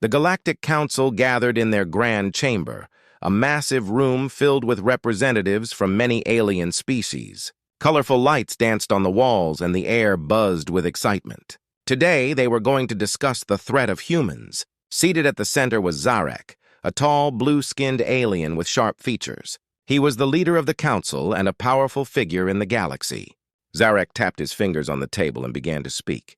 The Galactic Council gathered in their grand chamber, a massive room filled with representatives from many alien species. Colorful lights danced on the walls and the air buzzed with excitement. Today, they were going to discuss the threat of humans. Seated at the center was Zarek, a tall, blue-skinned alien with sharp features. He was the leader of the council and a powerful figure in the galaxy. Zarek tapped his fingers on the table and began to speak.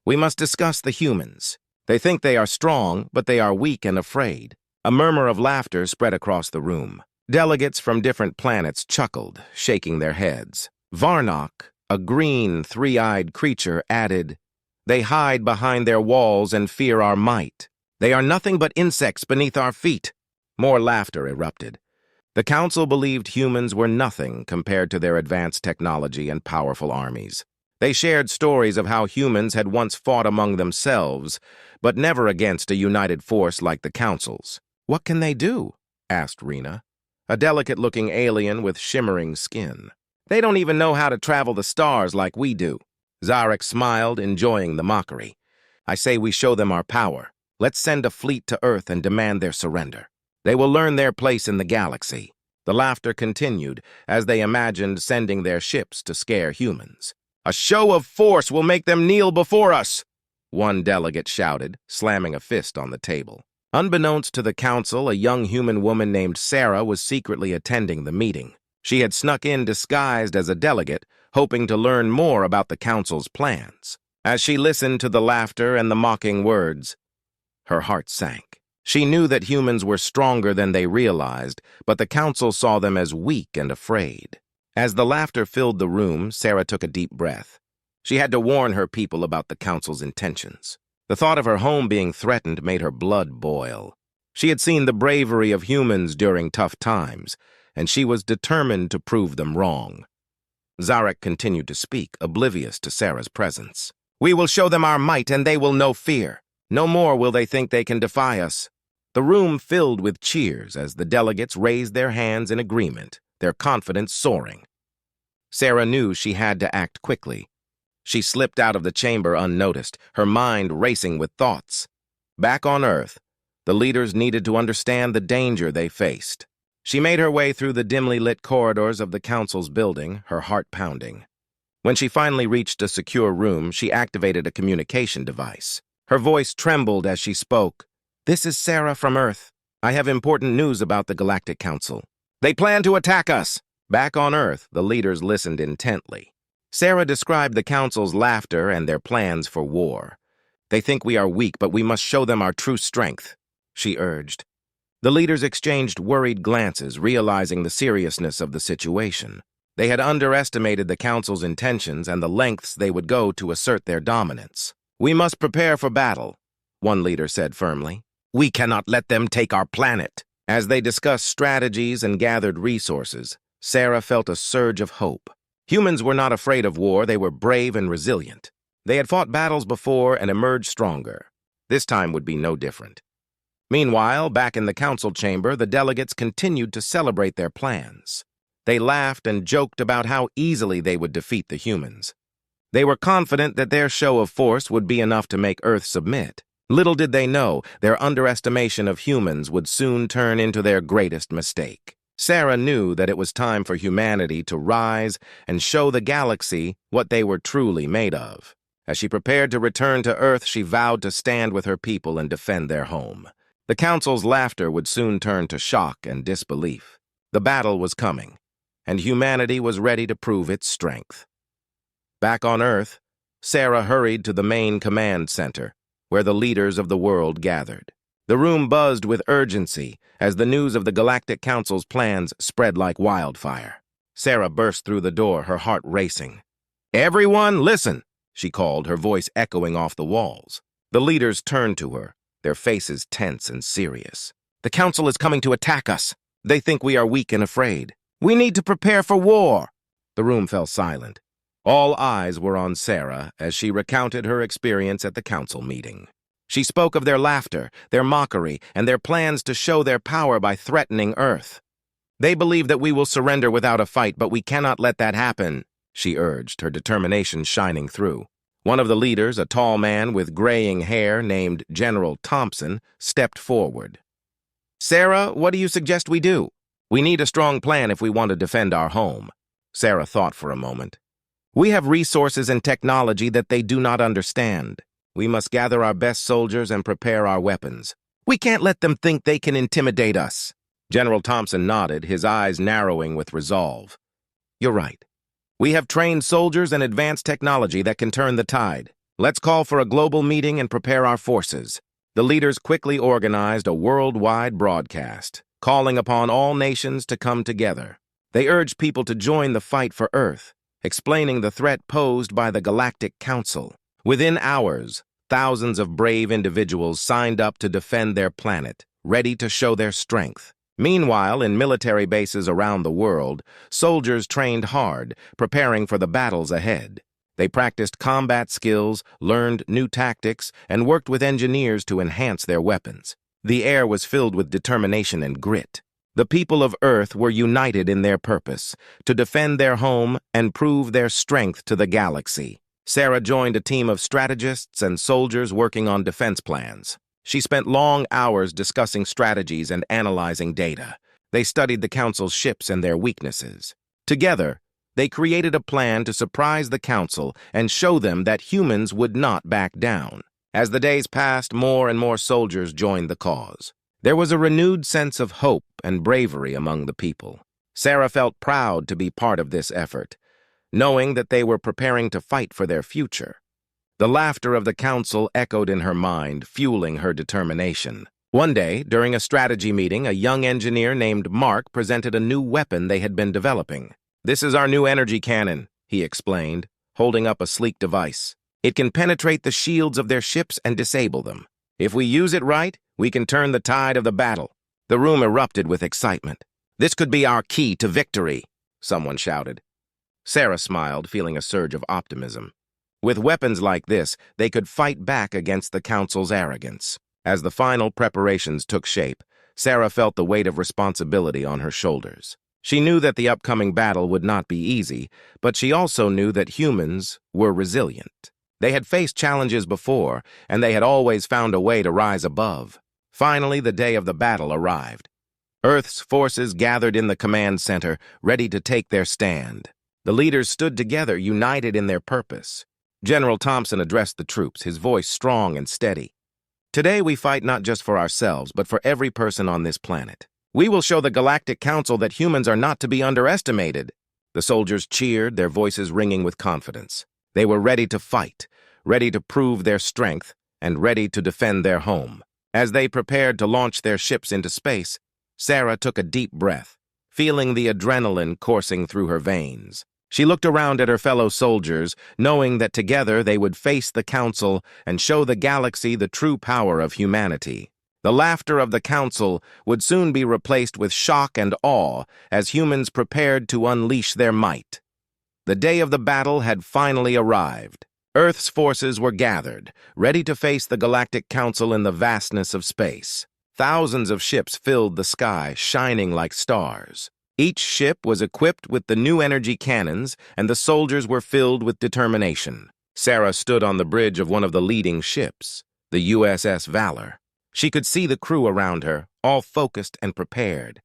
"We must discuss the humans. They think they are strong, but they are weak and afraid." A murmur of laughter spread across the room. Delegates from different planets chuckled, shaking their heads. Varnock, a green, three-eyed creature, added, "They hide behind their walls and fear our might. They are nothing but insects beneath our feet." More laughter erupted. The council believed humans were nothing compared to their advanced technology and powerful armies. They shared stories of how humans had once fought among themselves, but never against a united force like the council's. "What can they do?" asked Rena, a delicate-looking alien with shimmering skin. "They don't even know how to travel the stars like we do." Zarek smiled, enjoying the mockery. "I say we show them our power. Let's send a fleet to Earth and demand their surrender. They will learn their place in the galaxy." The laughter continued as they imagined sending their ships to scare humans. "A show of force will make them kneel before us," one delegate shouted, slamming a fist on the table. Unbeknownst to the council, a young human woman named Sarah was secretly attending the meeting. She had snuck in disguised as a delegate, hoping to learn more about the council's plans. As she listened to the laughter and the mocking words, her heart sank. She knew that humans were stronger than they realized, but the council saw them as weak and afraid. As the laughter filled the room, Sarah took a deep breath. She had to warn her people about the council's intentions. The thought of her home being threatened made her blood boil. She had seen the bravery of humans during tough times, and she was determined to prove them wrong. Zarek continued to speak, oblivious to Sarah's presence. "We will show them our might, and they will know fear. No more will they think they can defy us." The room filled with cheers as the delegates raised their hands in agreement, their confidence soaring. Sarah knew she had to act quickly. She slipped out of the chamber unnoticed, her mind racing with thoughts. Back on Earth, the leaders needed to understand the danger they faced. She made her way through the dimly lit corridors of the council's building, her heart pounding. When she finally reached a secure room, she activated a communication device. Her voice trembled as she spoke. "This is Sarah from Earth. I have important news about the Galactic Council. They plan to attack us." Back on Earth, the leaders listened intently. Sarah described the council's laughter and their plans for war. "They think we are weak, but we must show them our true strength," she urged. The leaders exchanged worried glances, realizing the seriousness of the situation. They had underestimated the council's intentions and the lengths they would go to assert their dominance. "We must prepare for battle," one leader said firmly. "We cannot let them take our planet." As they discussed strategies and gathered resources, Sarah felt a surge of hope. Humans were not afraid of war, they were brave and resilient. They had fought battles before and emerged stronger. This time would be no different. Meanwhile, back in the council chamber, the delegates continued to celebrate their plans. They laughed and joked about how easily they would defeat the humans. They were confident that their show of force would be enough to make Earth submit. Little did they know, their underestimation of humans would soon turn into their greatest mistake. Sarah knew that it was time for humanity to rise and show the galaxy what they were truly made of. As she prepared to return to Earth, she vowed to stand with her people and defend their home. The council's laughter would soon turn to shock and disbelief. The battle was coming, and humanity was ready to prove its strength. Back on Earth, Sarah hurried to the main command center, where the leaders of the world gathered. The room buzzed with urgency as the news of the Galactic Council's plans spread like wildfire. Sarah burst through the door, her heart racing. "Everyone, listen!" she called, her voice echoing off the walls. The leaders turned to her, their faces tense and serious. "The Council is coming to attack us. They think we are weak and afraid. We need to prepare for war." The room fell silent. All eyes were on Sarah as she recounted her experience at the council meeting. She spoke of their laughter, their mockery, and their plans to show their power by threatening Earth. "They believe that we will surrender without a fight, but we cannot let that happen," she urged, her determination shining through. One of the leaders, a tall man with graying hair named General Thompson, stepped forward. "Sarah, what do you suggest we do? We need a strong plan if we want to defend our home." Sarah thought for a moment. "We have resources and technology that they do not understand. We must gather our best soldiers and prepare our weapons. We can't let them think they can intimidate us." General Thompson nodded, his eyes narrowing with resolve. "You're right. We have trained soldiers and advanced technology that can turn the tide. Let's call for a global meeting and prepare our forces." The leaders quickly organized a worldwide broadcast, calling upon all nations to come together. They urged people to join the fight for Earth, explaining the threat posed by the Galactic Council. Within hours, thousands of brave individuals signed up to defend their planet, ready to show their strength. Meanwhile, in military bases around the world, soldiers trained hard, preparing for the battles ahead. They practiced combat skills, learned new tactics, and worked with engineers to enhance their weapons. The air was filled with determination and grit. The people of Earth were united in their purpose, to defend their home and prove their strength to the galaxy. Sarah joined a team of strategists and soldiers working on defense plans. She spent long hours discussing strategies and analyzing data. They studied the Council's ships and their weaknesses. Together, they created a plan to surprise the Council and show them that humans would not back down. As the days passed, more and more soldiers joined the cause. There was a renewed sense of hope and bravery among the people. Sarah felt proud to be part of this effort, knowing that they were preparing to fight for their future. The laughter of the Council echoed in her mind, fueling her determination. One day, during a strategy meeting, a young engineer named Mark presented a new weapon they had been developing. "This is our new energy cannon," he explained, holding up a sleek device. "It can penetrate the shields of their ships and disable them. If we use it right, we can turn the tide of the battle." The room erupted with excitement. "This could be our key to victory," someone shouted. Sarah smiled, feeling a surge of optimism. With weapons like this, they could fight back against the Council's arrogance. As the final preparations took shape, Sarah felt the weight of responsibility on her shoulders. She knew that the upcoming battle would not be easy, but she also knew that humans were resilient. They had faced challenges before, and they had always found a way to rise above. Finally, the day of the battle arrived. Earth's forces gathered in the command center, ready to take their stand. The leaders stood together, united in their purpose. General Thompson addressed the troops, his voice strong and steady. "Today we fight not just for ourselves, but for every person on this planet. We will show the Galactic Council that humans are not to be underestimated." The soldiers cheered, their voices ringing with confidence. They were ready to fight, ready to prove their strength, and ready to defend their home. As they prepared to launch their ships into space, Sarah took a deep breath, feeling the adrenaline coursing through her veins. She looked around at her fellow soldiers, knowing that together they would face the Council and show the galaxy the true power of humanity. The laughter of the Council would soon be replaced with shock and awe as humans prepared to unleash their might. The day of the battle had finally arrived. Earth's forces were gathered, ready to face the Galactic Council in the vastness of space. Thousands of ships filled the sky, shining like stars. Each ship was equipped with the new energy cannons, and the soldiers were filled with determination. Sarah stood on the bridge of one of the leading ships, the USS Valor. She could see the crew around her, all focused and prepared.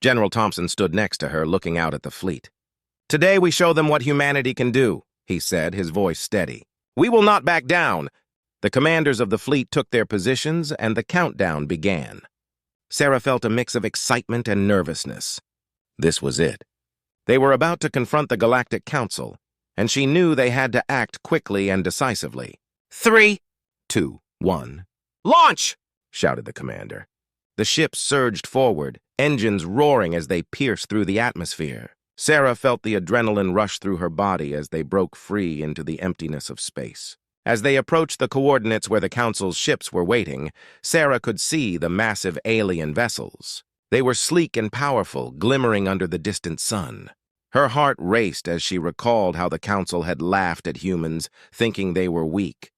General Thompson stood next to her, looking out at the fleet. "Today we show them what humanity can do," he said, his voice steady. "We will not back down." The commanders of the fleet took their positions, and the countdown began. Sarah felt a mix of excitement and nervousness. This was it. They were about to confront the Galactic Council, and she knew they had to act quickly and decisively. 3, 2, 1. "Launch!" shouted the commander. The ships surged forward, engines roaring as they pierced through the atmosphere. Sarah felt the adrenaline rush through her body as they broke free into the emptiness of space. As they approached the coordinates where the Council's ships were waiting, Sarah could see the massive alien vessels. They were sleek and powerful, glimmering under the distant sun. Her heart raced as she recalled how the Council had laughed at humans, thinking they were weak.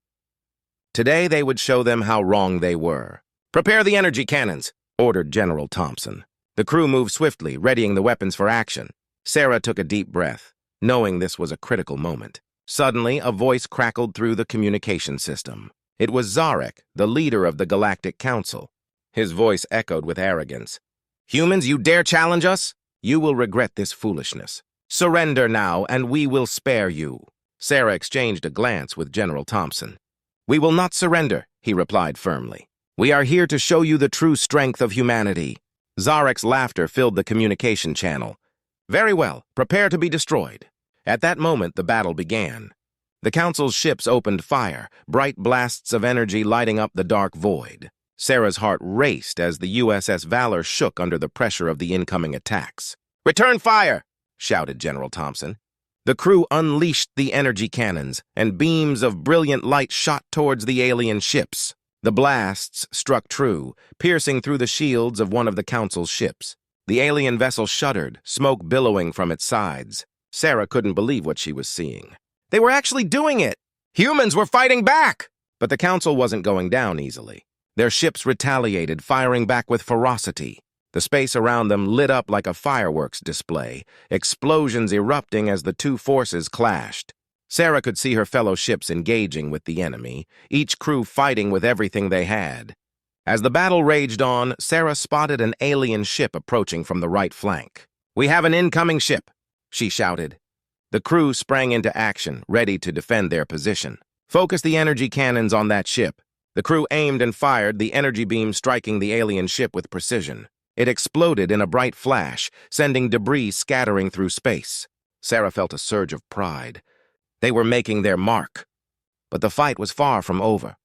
Today they would show them how wrong they were. "Prepare the energy cannons," ordered General Thompson. The crew moved swiftly, readying the weapons for action. Sarah took a deep breath, knowing this was a critical moment. Suddenly, a voice crackled through the communication system. It was Zarek, the leader of the Galactic Council. His voice echoed with arrogance. "Humans, you dare challenge us? You will regret this foolishness. Surrender now, and we will spare you." Sarah exchanged a glance with General Thompson. "We will not surrender," he replied firmly. "We are here to show you the true strength of humanity." Zarek's laughter filled the communication channel. "Very well, prepare to be destroyed." At that moment, the battle began. The Council's ships opened fire, bright blasts of energy lighting up the dark void. Sarah's heart raced as the USS Valor shook under the pressure of the incoming attacks. "Return fire!" shouted General Thompson. The crew unleashed the energy cannons, and beams of brilliant light shot towards the alien ships. The blasts struck true, piercing through the shields of one of the Council's ships. The alien vessel shuddered, smoke billowing from its sides. Sarah couldn't believe what she was seeing. They were actually doing it! Humans were fighting back! But the Council wasn't going down easily. Their ships retaliated, firing back with ferocity. The space around them lit up like a fireworks display, explosions erupting as the two forces clashed. Sarah could see her fellow ships engaging with the enemy, each crew fighting with everything they had. As the battle raged on, Sarah spotted an alien ship approaching from the right flank. "We have an incoming ship," she shouted. The crew sprang into action, ready to defend their position. "Focus the energy cannons on that ship." The crew aimed and fired, the energy beam striking the alien ship with precision. It exploded in a bright flash, sending debris scattering through space. Sarah felt a surge of pride. They were making their mark. But the fight was far from over.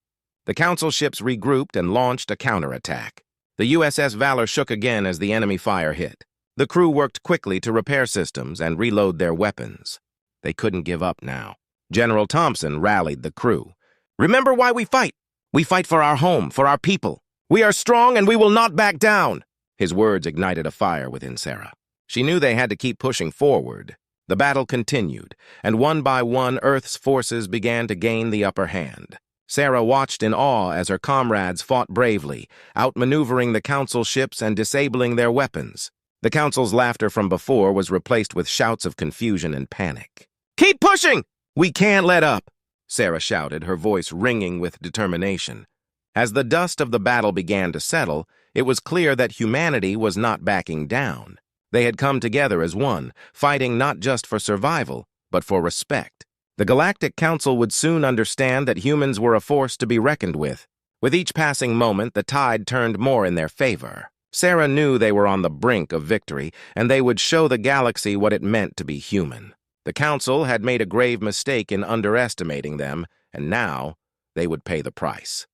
The Council ships regrouped and launched a counterattack. The USS Valor shook again as the enemy fire hit. The crew worked quickly to repair systems and reload their weapons. They couldn't give up now. General Thompson rallied the crew. "Remember why we fight. We fight for our home, for our people. We are strong and we will not back down." His words ignited a fire within Sarah. She knew they had to keep pushing forward. The battle continued, and one by one Earth's forces began to gain the upper hand. Sarah watched in awe as her comrades fought bravely, outmaneuvering the Council ships and disabling their weapons. The Council's laughter from before was replaced with shouts of confusion and panic. "Keep pushing! We can't let up!" Sarah shouted, her voice ringing with determination. As the dust of the battle began to settle, it was clear that humanity was not backing down. They had come together as one, fighting not just for survival, but for respect. The Galactic Council would soon understand that humans were a force to be reckoned with. With each passing moment, the tide turned more in their favor. Sarah knew they were on the brink of victory, and they would show the galaxy what it meant to be human. The Council had made a grave mistake in underestimating them, and now they would pay the price.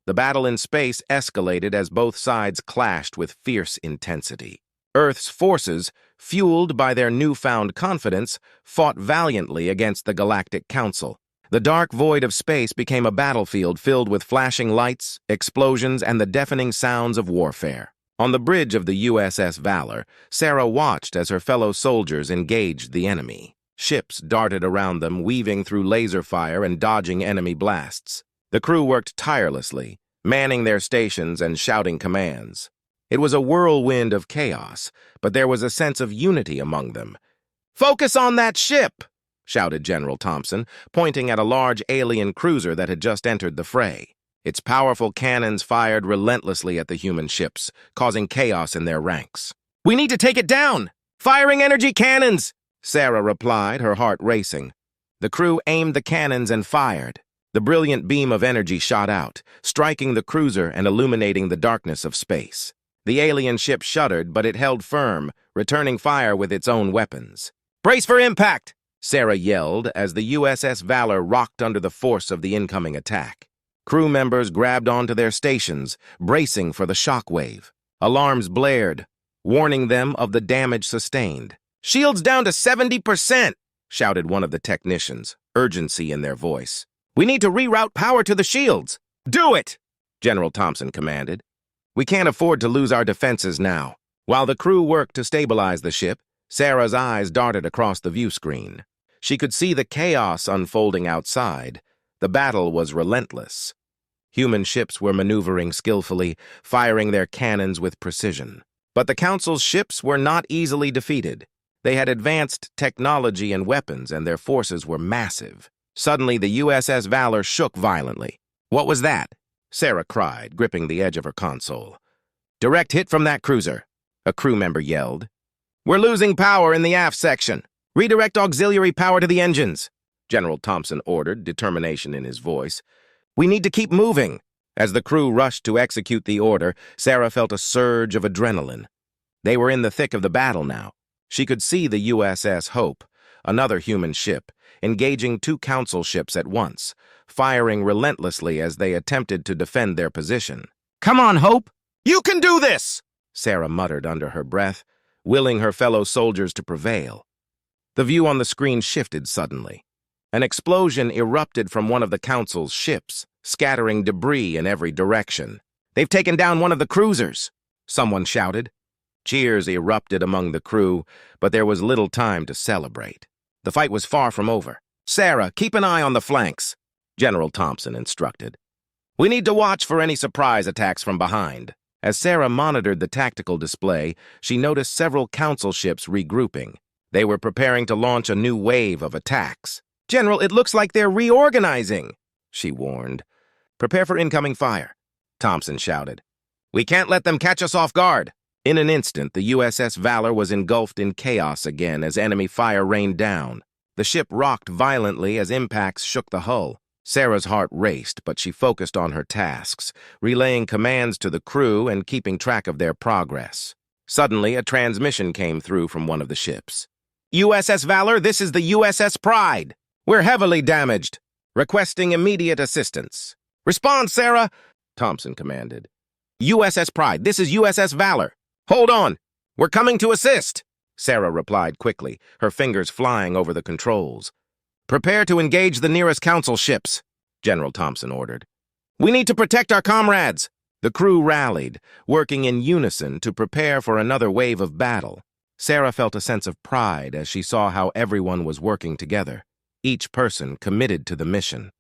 The battle in space escalated as both sides clashed with fierce intensity. Earth's forces, fueled by their newfound confidence, fought valiantly against the Galactic Council. The dark void of space became a battlefield filled with flashing lights, explosions, and the deafening sounds of warfare. On the bridge of the USS Valor, Sarah watched as her fellow soldiers engaged the enemy. Ships darted around them, weaving through laser fire and dodging enemy blasts. The crew worked tirelessly, manning their stations and shouting commands. It was a whirlwind of chaos, but there was a sense of unity among them. "Focus on that ship!" shouted General Thompson, pointing at a large alien cruiser that had just entered the fray. Its powerful cannons fired relentlessly at the human ships, causing chaos in their ranks. "We need to take it down! Firing energy cannons!" Sarah replied, her heart racing. The crew aimed the cannons and fired. The brilliant beam of energy shot out, striking the cruiser and illuminating the darkness of space. The alien ship shuddered, but it held firm, returning fire with its own weapons. "Brace for impact!" Sarah yelled as the USS Valor rocked under the force of the incoming attack. Crew members grabbed onto their stations, bracing for the shockwave. Alarms blared, warning them of the damage sustained. "Shields down to 70%, shouted one of the technicians, urgency in their voice. "We need to reroute power to the shields." "Do it!" General Thompson commanded. "We can't afford to lose our defenses now." While the crew worked to stabilize the ship, Sarah's eyes darted across the view screen. She could see the chaos unfolding outside. The battle was relentless. Human ships were maneuvering skillfully, firing their cannons with precision. But the Council's ships were not easily defeated. They had advanced technology and weapons, and their forces were massive. Suddenly, the USS Valor shook violently. "What was that?" Sarah cried, gripping the edge of her console. "Direct hit from that cruiser," a crew member yelled. "We're losing power in the aft section. Redirect auxiliary power to the engines," General Thompson ordered, determination in his voice. "We need to keep moving." As the crew rushed to execute the order, Sarah felt a surge of adrenaline. They were in the thick of the battle now. She could see the USS Hope, another human ship, engaging two council ships at once, firing relentlessly as they attempted to defend their position. "Come on, Hope! You can do this!" Sarah muttered under her breath, willing her fellow soldiers to prevail. The view on the screen shifted suddenly. An explosion erupted from one of the council's ships, scattering debris in every direction. "They've taken down one of the cruisers," someone shouted. Cheers erupted among the crew, but there was little time to celebrate. The fight was far from over. "Sarah, keep an eye on the flanks," General Thompson instructed. "We need to watch for any surprise attacks from behind." As Sarah monitored the tactical display, she noticed several council ships regrouping. They were preparing to launch a new wave of attacks. "General, it looks like they're reorganizing," she warned. "Prepare for incoming fire," Thompson shouted. "We can't let them catch us off guard." In an instant, the USS Valor was engulfed in chaos again as enemy fire rained down. The ship rocked violently as impacts shook the hull. Sarah's heart raced, but she focused on her tasks, relaying commands to the crew and keeping track of their progress. Suddenly, a transmission came through from one of the ships. "USS Valor, this is the USS Pride. We're heavily damaged. Requesting immediate assistance." "Respond, Sarah," Thompson commanded. "USS Pride, this is USS Valor. Hold on. We're coming to assist," Sarah replied quickly, her fingers flying over the controls. "Prepare to engage the nearest council ships," General Thompson ordered. "We need to protect our comrades." The crew rallied, working in unison to prepare for another wave of battle. Sarah felt a sense of pride as she saw how everyone was working together, each person committed to the mission.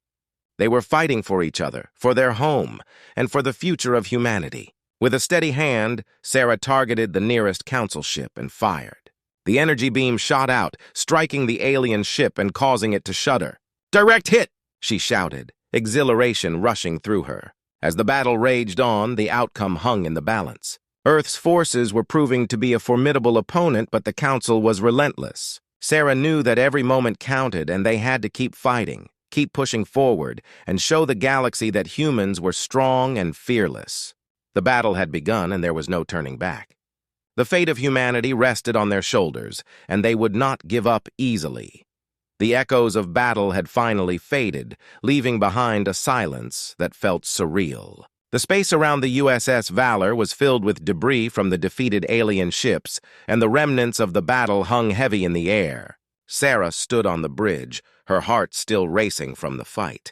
They were fighting for each other, for their home, and for the future of humanity. With a steady hand, Sarah targeted the nearest council ship and fired. The energy beam shot out, striking the alien ship and causing it to shudder. "Direct hit!" she shouted, exhilaration rushing through her. As the battle raged on, the outcome hung in the balance. Earth's forces were proving to be a formidable opponent, but the council was relentless. Sarah knew that every moment counted, and they had to keep fighting, keep pushing forward, and show the galaxy that humans were strong and fearless. The battle had begun, and there was no turning back. The fate of humanity rested on their shoulders, and they would not give up easily. The echoes of battle had finally faded, leaving behind a silence that felt surreal. The space around the USS Valor was filled with debris from the defeated alien ships, and the remnants of the battle hung heavy in the air. Sarah stood on the bridge, her heart still racing from the fight.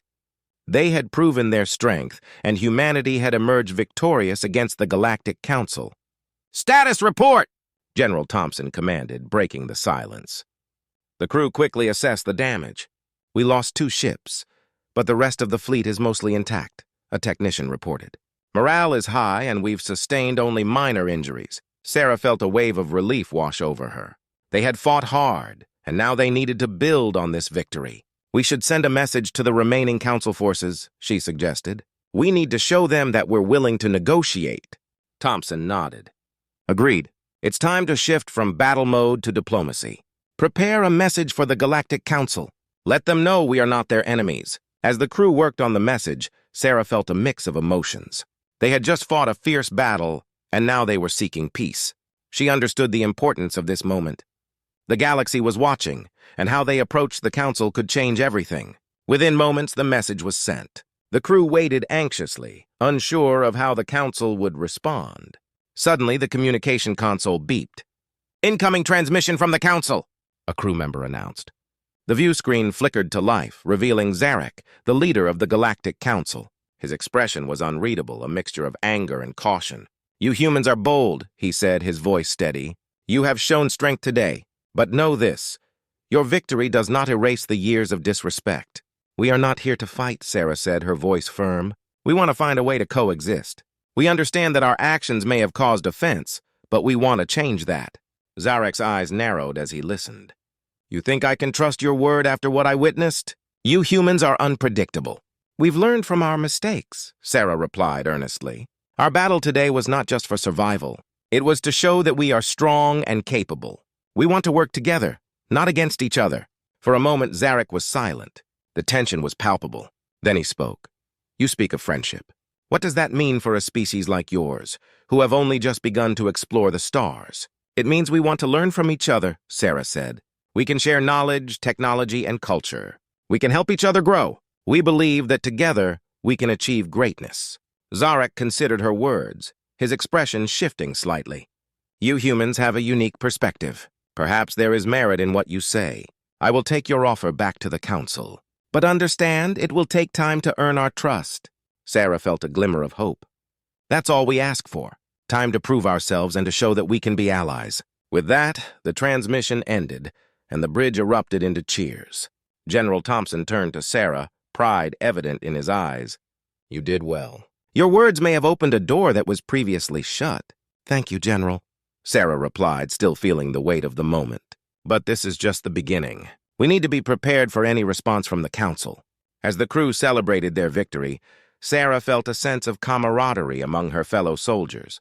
They had proven their strength, and humanity had emerged victorious against the Galactic Council. "Status report!" General Thompson commanded, breaking the silence. The crew quickly assessed the damage. "We lost 2 ships, but the rest of the fleet is mostly intact," a technician reported. "Morale is high, and we've sustained only minor injuries." Sarah felt a wave of relief wash over her. They had fought hard, and now they needed to build on this victory. "We should send a message to the remaining council forces," she suggested. "We need to show them that we're willing to negotiate." Thompson nodded. "Agreed. It's time to shift from battle mode to diplomacy. Prepare a message for the Galactic Council. Let them know we are not their enemies." As the crew worked on the message, Sarah felt a mix of emotions. They had just fought a fierce battle, and now they were seeking peace. She understood the importance of this moment. The galaxy was watching, and how they approached the council could change everything. Within moments, the message was sent. The crew waited anxiously, unsure of how the council would respond. Suddenly, the communication console beeped. "Incoming transmission from the council," a crew member announced. The view screen flickered to life, revealing Zarek, the leader of the Galactic Council. His expression was unreadable, a mixture of anger and caution. "You humans are bold," he said, his voice steady. "You have shown strength today, but know this. Your victory does not erase the years of disrespect." "We are not here to fight," Sarah said, her voice firm. "We want to find a way to coexist. We understand that our actions may have caused offense, but we want to change that." Zarek's eyes narrowed as he listened. "You think I can trust your word after what I witnessed?" You humans are unpredictable. We've learned from our mistakes, Sarah replied earnestly. Our battle today was not just for survival. It was to show that we are strong and capable. We want to work together, not against each other. For a moment, Zarek was silent. The tension was palpable. Then he spoke. You speak of friendship. What does that mean for a species like yours, who have only just begun to explore the stars? It means we want to learn from each other, Sarah said. We can share knowledge, technology, and culture. We can help each other grow. We believe that together we can achieve greatness. Zarek considered her words, his expression shifting slightly. You humans have a unique perspective. Perhaps there is merit in what you say. I will take your offer back to the council. But understand, it will take time to earn our trust. Sarah felt a glimmer of hope. That's all we ask for. Time to prove ourselves and to show that we can be allies. With that, the transmission ended, and the bridge erupted into cheers. General Thompson turned to Sarah, pride evident in his eyes. You did well. Your words may have opened a door that was previously shut. Thank you, General, Sarah replied, still feeling the weight of the moment. But this is just the beginning. We need to be prepared for any response from the council. As the crew celebrated their victory, Sarah felt a sense of camaraderie among her fellow soldiers.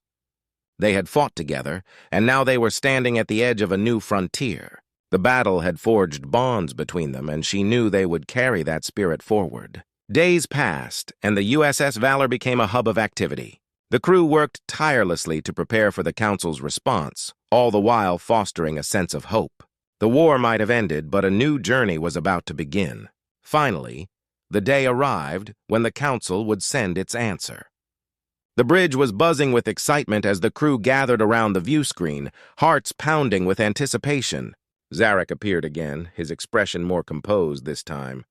They had fought together, and now they were standing at the edge of a new frontier. The battle had forged bonds between them, and she knew they would carry that spirit forward. Days passed, and the USS Valor became a hub of activity. The crew worked tirelessly to prepare for the council's response, all the while fostering a sense of hope. The war might have ended, but a new journey was about to begin. Finally, the day arrived when the council would send its answer. The bridge was buzzing with excitement as the crew gathered around the view screen, hearts pounding with anticipation. Zarek appeared again, his expression more composed this time.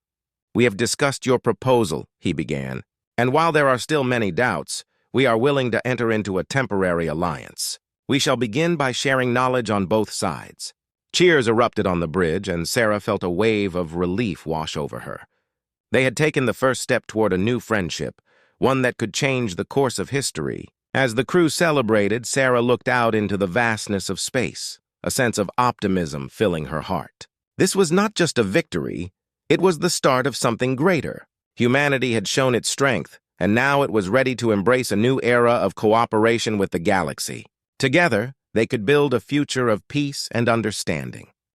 We have discussed your proposal, he began, and while there are still many doubts, we are willing to enter into a temporary alliance. We shall begin by sharing knowledge on both sides. Cheers erupted on the bridge, and Sarah felt a wave of relief wash over her. They had taken the first step toward a new friendship, one that could change the course of history. As the crew celebrated, Sarah looked out into the vastness of space, a sense of optimism filling her heart. This was not just a victory, it was the start of something greater. Humanity had shown its strength, and now it was ready to embrace a new era of cooperation with the galaxy. Together, they could build a future of peace and understanding.